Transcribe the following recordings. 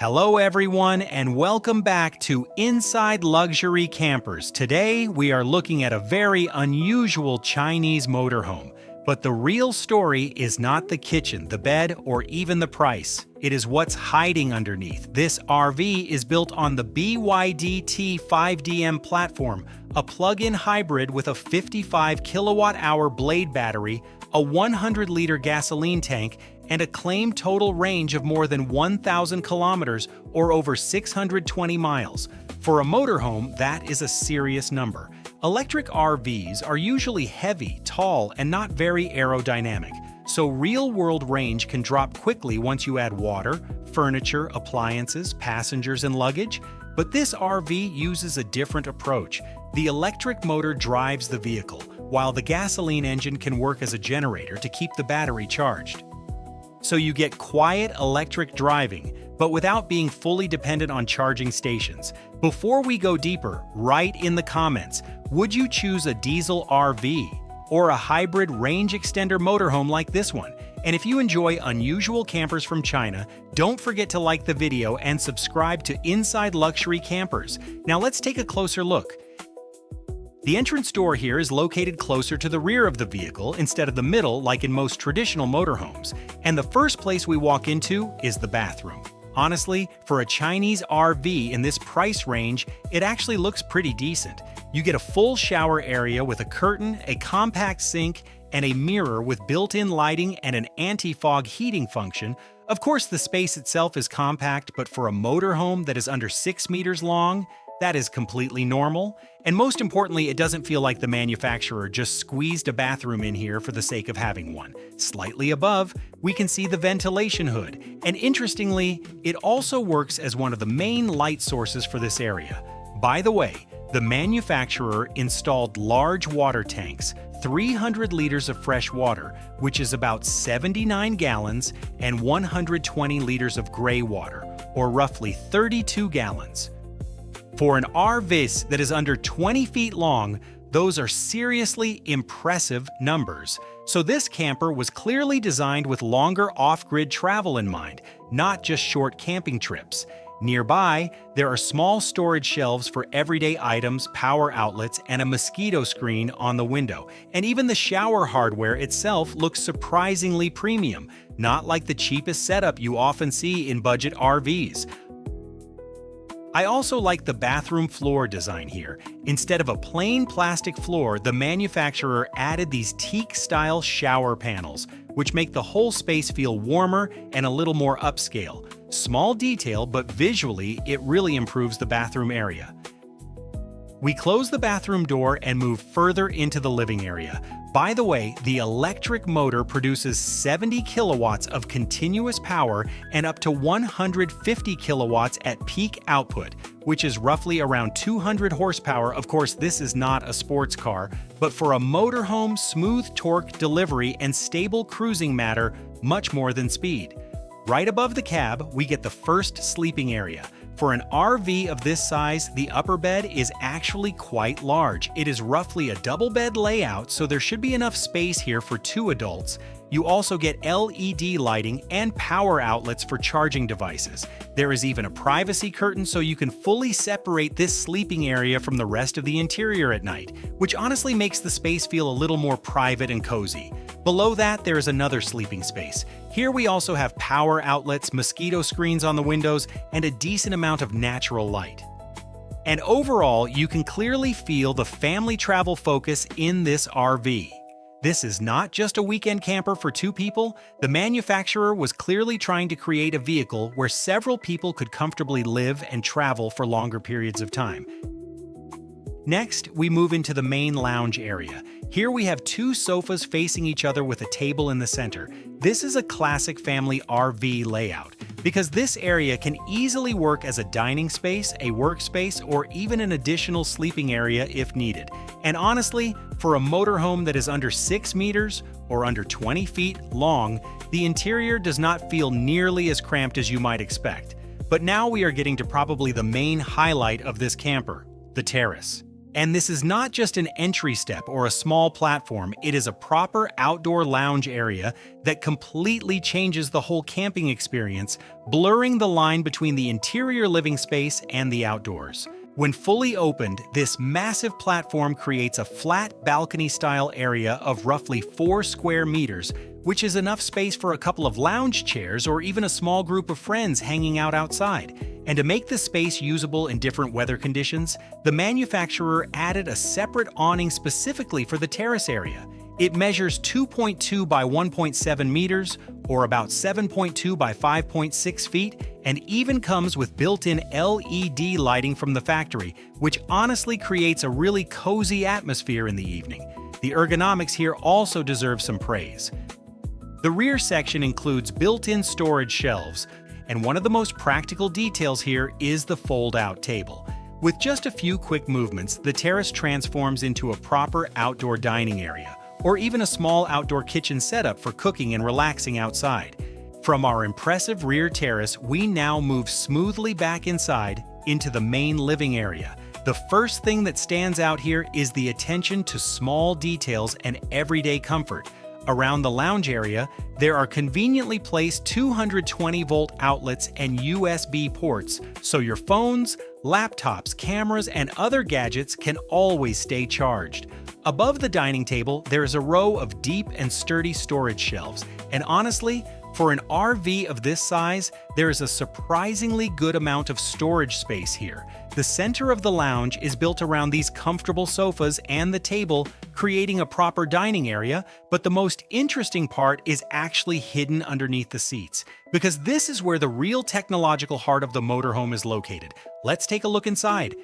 Hello everyone and welcome back to Inside Luxury Campers. Today we are looking at a very unusual Chinese motorhome. But the real story is not the kitchen, the bed, or even the price. It is what's hiding underneath. This RV is built on the BYD T5DM platform, a plug-in hybrid with a 55 kilowatt-hour blade battery, a 100-liter gasoline tank, and a claimed total range of more than 1,000 kilometers or over 620 miles. For a motorhome, that is a serious number. Electric RVs are usually heavy, tall, and not very aerodynamic, so real-world range can drop quickly once you add water, furniture, appliances, passengers, and luggage. But this RV uses a different approach. The electric motor drives the vehicle, while the gasoline engine can work as a generator to keep the battery charged. So you get quiet electric driving, but without being fully dependent on charging stations. Before we go deeper, write in the comments, would you choose a diesel RV or a hybrid range extender motorhome like this one? And if you enjoy unusual campers from China, don't forget to like the video and subscribe to Inside Luxury Campers. Now let's take a closer look. The entrance door here is located closer to the rear of the vehicle instead of the middle like in most traditional motorhomes. And the first place we walk into is the bathroom. Honestly, for a Chinese RV in this price range, it actually looks pretty decent. You get a full shower area with a curtain, a compact sink, and a mirror with built-in lighting and an anti-fog heating function. Of course, the space itself is compact, but for a motorhome that is under 6 meters long, that is completely normal. And most importantly, it doesn't feel like the manufacturer just squeezed a bathroom in here for the sake of having one. Slightly above, we can see the ventilation hood. And interestingly, it also works as one of the main light sources for this area. By the way, the manufacturer installed large water tanks, 300 liters of fresh water, which is about 79 gallons, and 120 liters of gray water, or roughly 32 gallons. For an RV that is under 20 feet long, those are seriously impressive numbers. So this camper was clearly designed with longer off-grid travel in mind, not just short camping trips. Nearby, there are small storage shelves for everyday items, power outlets, and a mosquito screen on the window. And even the shower hardware itself looks surprisingly premium, not like the cheapest setup you often see in budget RVs. I also like the bathroom floor design here. Instead of a plain plastic floor, the manufacturer added these teak-style shower panels, which make the whole space feel warmer and a little more upscale. Small detail, but visually, it really improves the bathroom area. We close the bathroom door and move further into the living area. By the way, the electric motor produces 70 kilowatts of continuous power and up to 150 kilowatts at peak output, which is roughly around 200 horsepower. Of course, this is not a sports car, but for a motorhome, smooth torque delivery and stable cruising matter much more than speed. Right above the cab, we get the first sleeping area. For an RV of this size, the upper bed is actually quite large. It is roughly a double bed layout, so there should be enough space here for 2 adults. You also get LED lighting and power outlets for charging devices. There is even a privacy curtain so you can fully separate this sleeping area from the rest of the interior at night, which honestly makes the space feel a little more private and cozy. Below that, there is another sleeping space. Here we also have power outlets, mosquito screens on the windows, and a decent amount of natural light. And overall, you can clearly feel the family travel focus in this RV. This is not just a weekend camper for 2 people. The manufacturer was clearly trying to create a vehicle where several people could comfortably live and travel for longer periods of time. Next, we move into the main lounge area. Here we have 2 sofas facing each other with a table in the center. This is a classic family RV layout, because this area can easily work as a dining space, a workspace, or even an additional sleeping area if needed. And honestly, for a motorhome that is under 6 meters or under 20 feet long, the interior does not feel nearly as cramped as you might expect. But now we are getting to probably the main highlight of this camper, the terrace. And this is not just an entry step or a small platform, it is a proper outdoor lounge area that completely changes the whole camping experience, blurring the line between the interior living space and the outdoors. When fully opened, this massive platform creates a flat balcony-style area of roughly 4 square meters, which is enough space for a couple of lounge chairs or even a small group of friends hanging out outside. And to make the space usable in different weather conditions, the manufacturer added a separate awning specifically for the terrace area. It measures 2.2 by 1.7 meters, or about 7.2 by 5.6 feet, and even comes with built-in LED lighting from the factory, which honestly creates a really cozy atmosphere in the evening. The ergonomics here also deserve some praise. The rear section includes built-in storage shelves, and one of the most practical details here is the fold-out table. With just a few quick movements, the terrace transforms into a proper outdoor dining area, or even a small outdoor kitchen setup for cooking and relaxing outside. From our impressive rear terrace, we now move smoothly back inside into the main living area. The first thing that stands out here is the attention to small details and everyday comfort. Around the lounge area, there are conveniently placed 220-volt outlets and USB ports, so your phones, laptops, cameras, and other gadgets can always stay charged. Above the dining table, there is a row of deep and sturdy storage shelves, and honestly, for an RV of this size, there is a surprisingly good amount of storage space here. The center of the lounge is built around these comfortable sofas and the table, creating a proper dining area, but the most interesting part is actually hidden underneath the seats, because this is where the real technological heart of the motorhome is located. Let's take a look inside.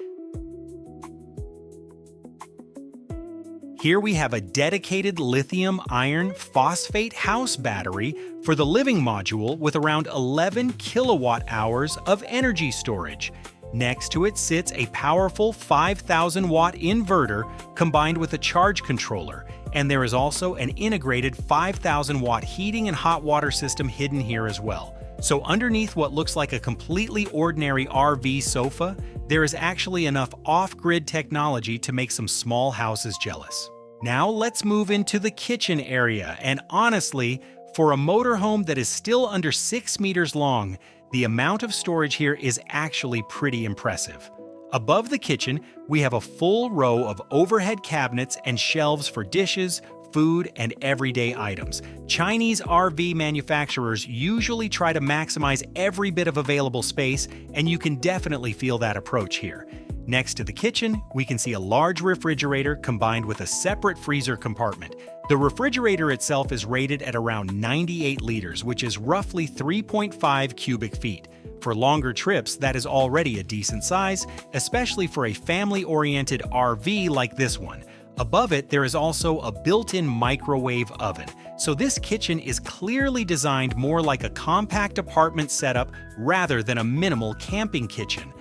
Here we have a dedicated lithium iron phosphate house battery for the living module with around 11 kilowatt hours of energy storage. Next to it sits a powerful 5,000 watt inverter combined with a charge controller, and there is also an integrated 5,000 watt heating and hot water system hidden here as well. So underneath what looks like a completely ordinary RV sofa, there is actually enough off-grid technology to make some small houses jealous. Now let's move into the kitchen area, and honestly, for a motorhome that is still under 6 meters long, the amount of storage here is actually pretty impressive. Above the kitchen, we have a full row of overhead cabinets and shelves for dishes, food, and everyday items. Chinese RV manufacturers usually try to maximize every bit of available space, and you can definitely feel that approach here. Next to the kitchen, we can see a large refrigerator combined with a separate freezer compartment. The refrigerator itself is rated at around 98 liters, which is roughly 3.5 cubic feet. For longer trips, that is already a decent size, especially for a family-oriented RV like this one. Above it, there is also a built-in microwave oven, so this kitchen is clearly designed more like a compact apartment setup rather than a minimal camping kitchen.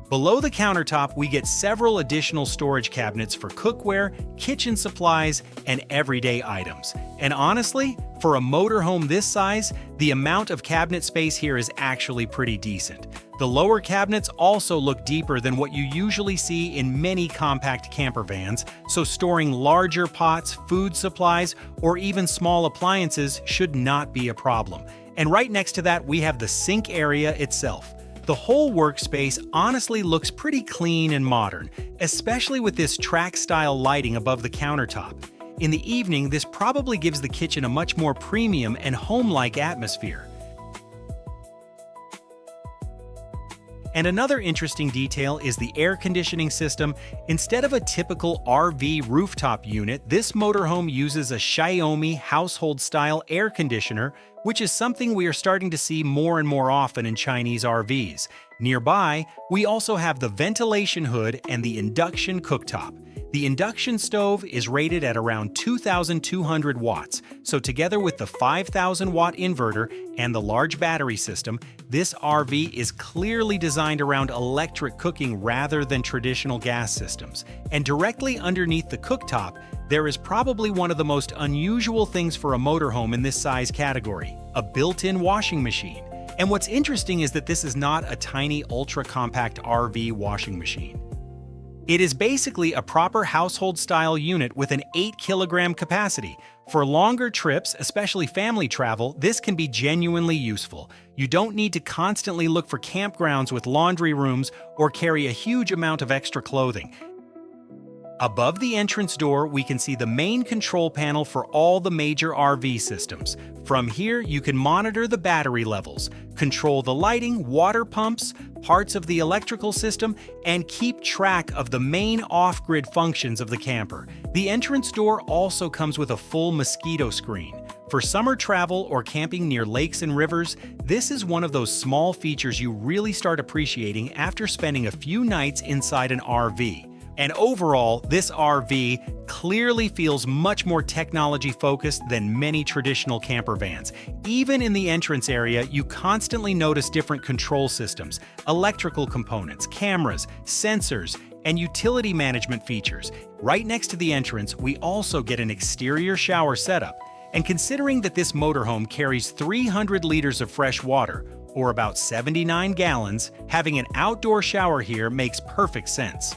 Below the countertop, we get several additional storage cabinets for cookware, kitchen supplies, and everyday items. And honestly, for a motorhome this size, the amount of cabinet space here is actually pretty decent. The lower cabinets also look deeper than what you usually see in many compact camper vans, so storing larger pots, food supplies, or even small appliances should not be a problem. And right next to that, we have the sink area itself. The whole workspace honestly looks pretty clean and modern, especially with this track-style lighting above the countertop. In the evening, this probably gives the kitchen a much more premium and home-like atmosphere. And another interesting detail is the air conditioning system. Instead of a typical RV rooftop unit, this motorhome uses a Xiaomi household-style air conditioner, which is something we are starting to see more and more often in Chinese RVs. Nearby, we also have the ventilation hood and the induction cooktop. The induction stove is rated at around 2,200 watts, so together with the 5,000 watt inverter and the large battery system, this RV is clearly designed around electric cooking rather than traditional gas systems. And directly underneath the cooktop, there is probably one of the most unusual things for a motorhome in this size category, a built-in washing machine. And what's interesting is that this is not a tiny ultra-compact RV washing machine. It is basically a proper household-style unit with an 8-kilogram capacity. For longer trips, especially family travel, this can be genuinely useful. You don't need to constantly look for campgrounds with laundry rooms or carry a huge amount of extra clothing. Above the entrance door, we can see the main control panel for all the major RV systems. From here, you can monitor the battery levels, control the lighting, water pumps, parts of the electrical system, and keep track of the main off-grid functions of the camper. The entrance door also comes with a full mosquito screen. For summer travel or camping near lakes and rivers, this is one of those small features you really start appreciating after spending a few nights inside an RV. And overall, this RV clearly feels much more technology-focused than many traditional camper vans. Even in the entrance area, you constantly notice different control systems, electrical components, cameras, sensors, and utility management features. Right next to the entrance, we also get an exterior shower setup. And considering that this motorhome carries 300 liters of fresh water, or about 79 gallons, having an outdoor shower here makes perfect sense.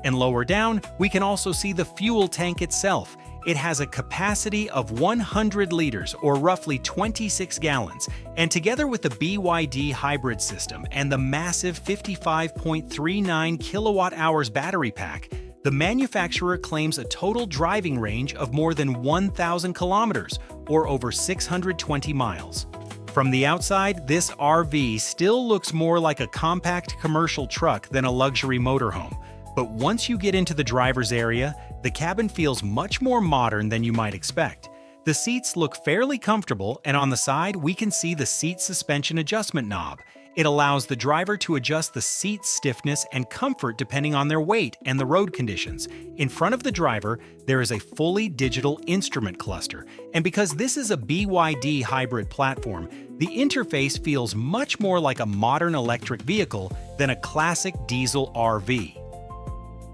And lower down, we can also see the fuel tank itself. It has a capacity of 100 liters, or roughly 26 gallons, and together with the BYD hybrid system and the massive 55.39 kilowatt-hours battery pack, the manufacturer claims a total driving range of more than 1,000 kilometers, or over 620 miles. From the outside, this RV still looks more like a compact commercial truck than a luxury motorhome. But once you get into the driver's area, the cabin feels much more modern than you might expect. The seats look fairly comfortable, and on the side, we can see the seat suspension adjustment knob. It allows the driver to adjust the seat stiffness and comfort depending on their weight and the road conditions. In front of the driver, there is a fully digital instrument cluster, and because this is a BYD hybrid platform, the interface feels much more like a modern electric vehicle than a classic diesel RV.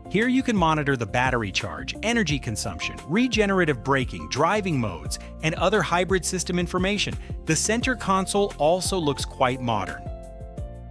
Here you can monitor the battery charge, energy consumption, regenerative braking, driving modes, and other hybrid system information. The center console also looks quite modern.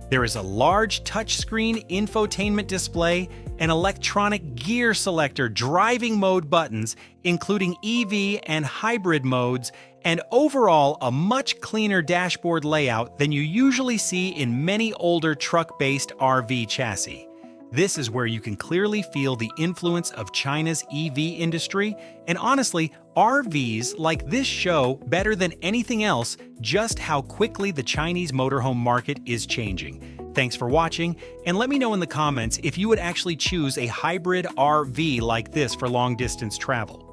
There is a large touchscreen infotainment display, an electronic gear selector, driving mode buttons, including EV and hybrid modes, and overall a much cleaner dashboard layout than you usually see in many older truck-based RV chassis. This is where you can clearly feel the influence of China's EV industry, and honestly, RVs like this show better than anything else just how quickly the Chinese motorhome market is changing. Thanks for watching, and let me know in the comments if you would actually choose a hybrid RV like this for long-distance travel.